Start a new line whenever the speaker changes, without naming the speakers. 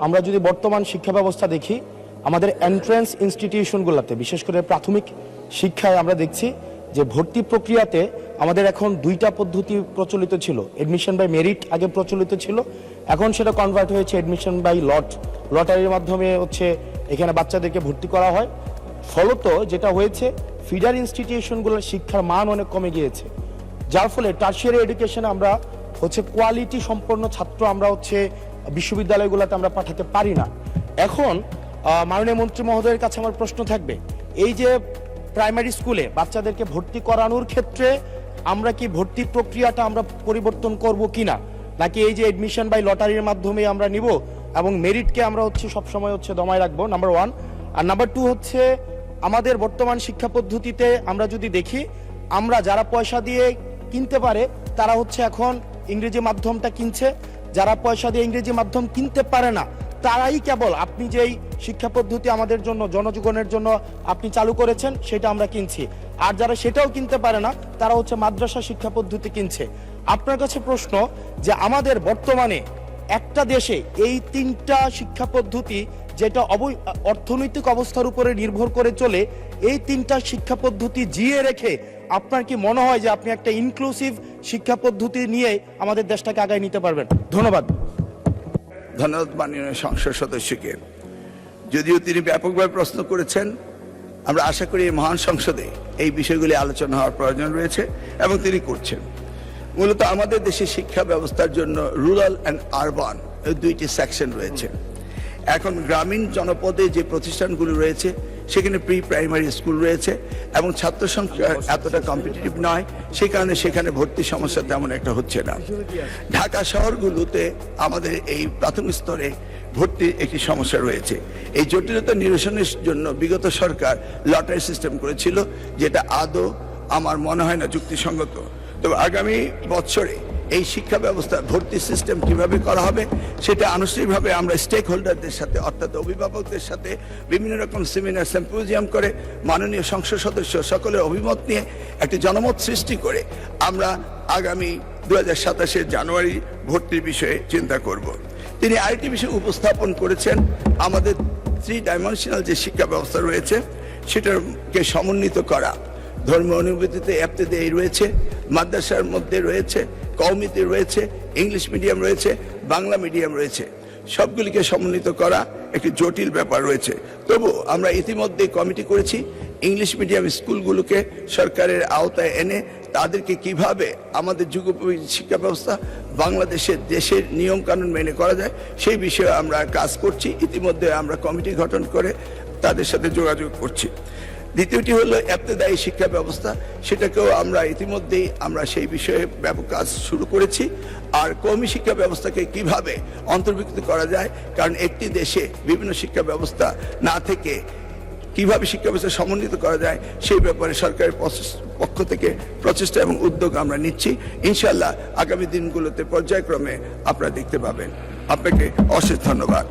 আমরা যদি বর্তমান শিক্ষা ব্যবস্থা দেখি, আমাদের এন্ট্রান্স ইনস্টিটিউশনগুলোতে বিশেষ করে প্রাথমিক শিক্ষায় আমরা দেখছি যে ভর্তি প্রক্রিয়াতে আমাদের এখন দুইটা পদ্ধতি প্রচলিত ছিল। এডমিশন বাই মেরিট আগে প্রচলিত ছিল, এখন সেটা কনভার্ট হয়েছে এডমিশন বাই লটারির মাধ্যমে হচ্ছে এখানে বাচ্চাদেরকে ভর্তি করা হয়। ফলত যেটা হয়েছে, ফিডার ইনস্টিটিউশনগুলোর শিক্ষার মান অনেক কমে গিয়েছে, যার ফলে টারশিয়ারি এডুকেশনে আমরা হচ্ছে কোয়ালিটি সম্পন্ন ছাত্র আমরা হচ্ছে বিশ্ববিদ্যালয়গুলোতে আমরা পাঠাতে পারি না। এখন মাননীয় মন্ত্রী মহোদয়ের কাছে আমার প্রশ্ন থাকবে, এই যে প্রাইমারি স্কুলে বাচ্চাদেরকে ভর্তি করানোর ক্ষেত্রে আমরা কি ভর্তি প্রক্রিয়াটা আমরা পরিবর্তন করব কিনা, নাকি এই যে এডমিশন বাই লটারির মাধ্যমে আমরা নিব এবং মেরিটকে আমরা হচ্ছে সবসময় হচ্ছে দমায় রাখবো, নাম্বার 1। আর নাম্বার 2 হচ্ছে আমাদের বর্তমান শিক্ষা পদ্ধতিতে আমরা যদি দেখি, আমরা যারা পয়সা দিয়ে কিনতে পারে তারা হচ্ছে এখন ইংরেজি মাধ্যমটা কিনছে, যারা পয়সা দিয়ে ইংরেজি মাধ্যম কিনতে পারে না তারাই কেবল আপনি যেই শিক্ষা পদ্ধতি আমাদের জন্য জনজীবনের জন্য আপনি চালু করেছেন সেটা আমরা কিনছি, আর যারা সেটাও কিনতে পারে না তারা হচ্ছে মাদ্রাসা শিক্ষা পদ্ধতি কিনছে। আপনার কাছে প্রশ্ন যে আমাদের বর্তমানে একটা দেশে এই তিনটা শিক্ষা পদ্ধতি যেটা অর্থনৈতিক অবস্থার উপরে নির্ভর করে চলে, এই তিনটা শিক্ষা পদ্ধতি জিয়ে রেখে আপনার কি মনে হয় যে আপনি একটা ইনক্লুসিভ শিক্ষা পদ্ধতি নিয়ে আমাদের দেশটাকে আগায় নিতে পারবেন? ধন্যবাদ।
ধন্যবাদ মাননীয় সংসদ সদস্যকে। যদিও তিনি ব্যাপকভাবে প্রশ্ন করেছেন, আমরা আশা করি এই মহান সংসদে এই বিষয়গুলি আলোচনা হওয়ার প্রয়োজন রয়েছে এবং তিনি করছেন। মূলত আমাদের দেশে শিক্ষা ব্যবস্থার জন্য রুরাল অ্যান্ড আরবান এই দুইটি সেকশন রয়েছে। এখন গ্রামীণ জনপদে যে প্রতিষ্ঠানগুলো রয়েছে সেখানে প্রি প্রাইমারি স্কুল রয়েছে এবং ছাত্র সংখ্যা এতটা কম্পিটিটিভ নয়, সেই কারণে সেখানে ভর্তি সমস্যা তেমন একটা হচ্ছে না। ঢাকা শহরগুলোতে আমাদের এই প্রাথমিক স্তরে ভর্তির একটি সমস্যা রয়েছে। এই জটিলতা নিরসনের জন্য বিগত সরকার লটারি সিস্টেম করেছিল, যেটা আদৌ আমার মনে হয় না যুক্তিসঙ্গত। তবে আগামী বছরে এই শিক্ষা ব্যবস্থা ভর্তি সিস্টেম কিভাবে করা হবে সেটা আনুষ্ঠানিকভাবে আমরা স্টেক হোল্ডারদের সাথে অর্থাৎ অভিভাবকদের সাথে বিভিন্ন রকম সেমিনার সিম্পোজিয়াম করে মাননীয় সংসদ সদস্য সকলের অভিমত নিয়ে একটি জনমত সৃষ্টি করে আমরা আগামী 2027 জানুয়ারি ভর্তির বিষয়ে চিন্তা করব। তিনি আরেকটি বিষয় উপস্থাপন করেছেন, আমাদের 3 ডাইমেনশনাল যে শিক্ষা ব্যবস্থা রয়েছে সেটাকে সমন্বিত করা। ধর্মীয় অনুভূতিতে ইবতেদায়ী রয়েছে, মাদ্রাসার মধ্যে রয়েছে, কওমিতে রয়েছে, ইংলিশ মিডিয়াম রয়েছে, বাংলা মিডিয়াম রয়েছে, সবগুলিকে সমন্বিত করা একটি জটিল ব্যাপার রয়েছে। তবু আমরা ইতিমধ্যে কমিটি করেছি ইংলিশ মিডিয়াম স্কুলগুলোকে সরকারের আওতায় এনে তাদেরকে কিভাবে আমাদের যুগোপযোগী শিক্ষা ব্যবস্থা বাংলাদেশের দেশের নিয়ম কানুন মেনে করা যায় সেই বিষয়ে আমরা কাজ করছি। ইতিমধ্যে আমরা কমিটি গঠন করে তাদের সাথে যোগাযোগ করছি। দ্বিতীয়টি হলো ইবতেদায়ী শিক্ষা ব্যবস্থা, সেটাকেও আমরা ইতিমধ্যেই আমরা সেই বিষয়ে ব্যাপক কাজ শুরু করেছি। আর কওমি শিক্ষা ব্যবস্থাকে কিভাবে অন্তর্ভুক্ত করা যায়, কারণ একটি দেশে বিভিন্ন শিক্ষা ব্যবস্থা না থেকে কিভাবে শিক্ষা ব্যবস্থা সমন্বিত করা যায় সেই ব্যাপারে সরকারের পক্ষ থেকে প্রচেষ্টা এবং উদ্যোগ আমরা নিচ্ছি। ইনশাআল্লাহ আগামী দিনগুলোতে পর্যায়ক্রমে আপনারা দেখতে পাবেন। আপনাকে অশেষ ধন্যবাদ।